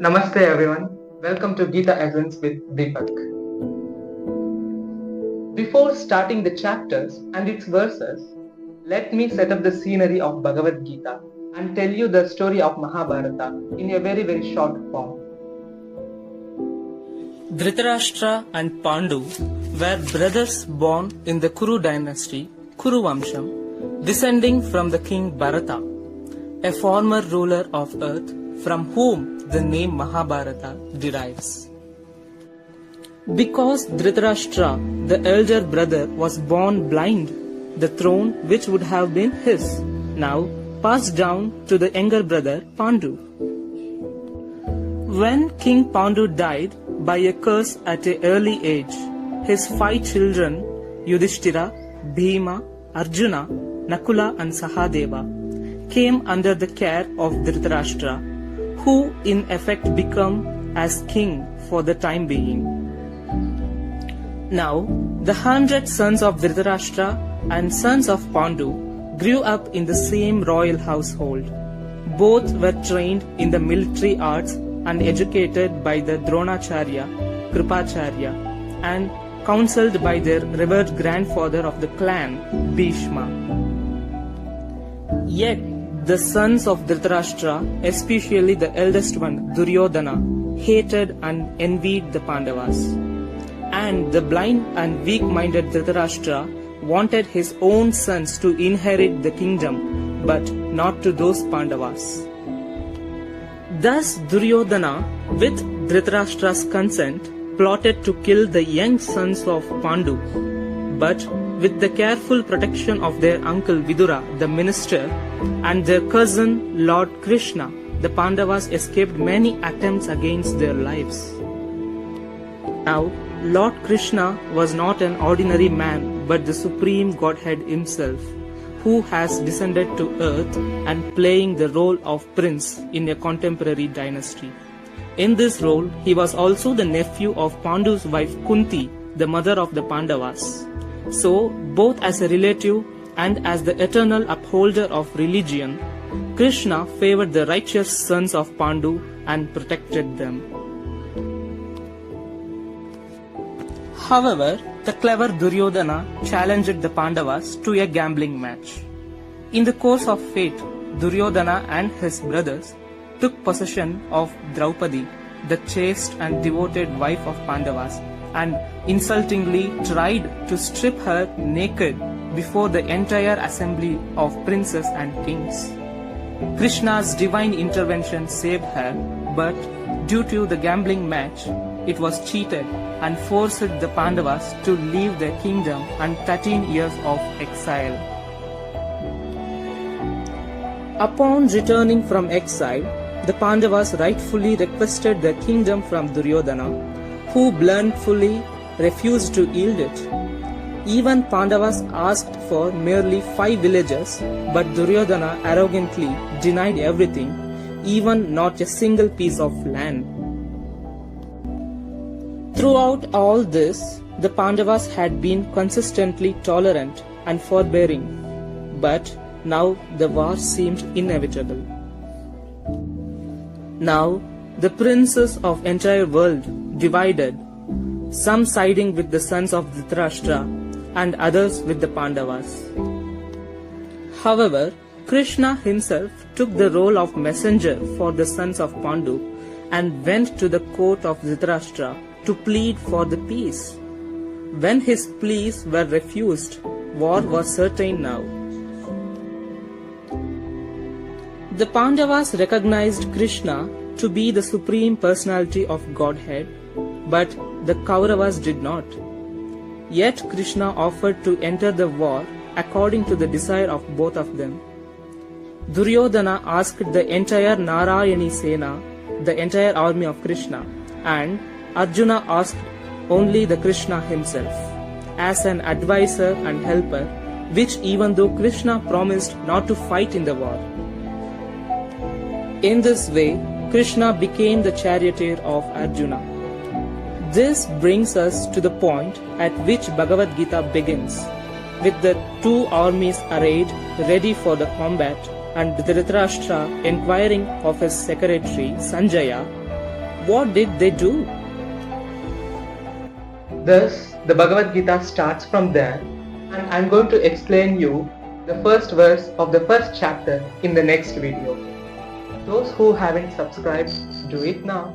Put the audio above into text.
Namaste everyone. Welcome to Gita Essence with Deepak. Before starting the chapters and its verses, let me set up the scenery of Bhagavad Gita and tell you the story of Mahabharata in a very short form. Dhritarashtra and Pandu were brothers born in the Kuru dynasty, Kuru Vamsham, descending from the king Bharata, a former ruler of earth from whom the name Mahabharata derives. Because Dhritarashtra, the elder brother, was born blind, the throne which would have been his, now passed down to the younger brother Pandu. When King Pandu died by a curse at an early age, his 5 children, Yudhishthira, Bhima, Arjuna, Nakula and Sahadeva, came under the care of Dhritarashtra, who in effect became as king for the time being. Now, the 100 sons of Dhritarashtra and sons of Pandu grew up in the same royal household. Both were trained in the military arts and educated by the Dronacharya, Kripacharya, and counseled by their revered grandfather of the clan, Bhishma. Yet, the sons of Dhritarashtra, especially the eldest one, Duryodhana, hated and envied the Pandavas. And the blind and weak-minded Dhritarashtra wanted his own sons to inherit the kingdom, but not to those Pandavas. Thus Duryodhana, with Dhritarashtra's consent, plotted to kill the young sons of Pandu, but with the careful protection of their uncle Vidura, the minister, and their cousin Lord Krishna, the Pandavas escaped many attempts against their lives. Now, Lord Krishna was not an ordinary man, but the supreme Godhead himself, who has descended to earth and playing the role of prince in a contemporary dynasty. In this role, he was also the nephew of Pandu's wife Kunti, the mother of the Pandavas. So, both as a relative and as the eternal upholder of religion, Krishna favored the righteous sons of Pandu and protected them. However, the clever Duryodhana challenged the Pandavas to a gambling match. In the course of fate, Duryodhana and his brothers took possession of Draupadi, the chaste and devoted wife of Pandavas, and insultingly tried to strip her naked before the entire assembly of princes and kings. Krishna's divine intervention saved her, but due to the gambling match, it was cheated and forced the Pandavas to leave their kingdom and 13 years of exile. Upon returning from exile, the Pandavas rightfully requested their kingdom from Duryodhana, who bluntly refused to yield it. Even Pandavas asked for merely 5 villages, but Duryodhana arrogantly denied everything, even not a single piece of land. Throughout all this, the Pandavas had been consistently tolerant and forbearing, but now the war seemed inevitable. Now, the princes of entire world divided, some siding with the sons of Dhritarashtra and others with the Pandavas. However, Krishna himself took the role of messenger for the sons of Pandu and went to the court of Dhritarashtra to plead for the peace. When his pleas were refused, war was certain now. The Pandavas recognized Krishna to be the supreme personality of Godhead, but the Kauravas did not. Yet Krishna offered to enter the war according to the desire of both of them. Duryodhana asked the entire Narayani Sena, the entire army of Krishna, and Arjuna asked only the Krishna himself, as an advisor and helper, which even though Krishna promised not to fight in the war. In this way, Krishna became the charioteer of Arjuna. This brings us to the point at which Bhagavad Gita begins, with the 2 armies arrayed, ready for the combat, and Dhritarashtra inquiring of his secretary Sanjaya What did they do? Thus, the Bhagavad Gita starts from there, and I'm going to explain you the first verse of the first chapter in the next video. Those who haven't subscribed, do it now.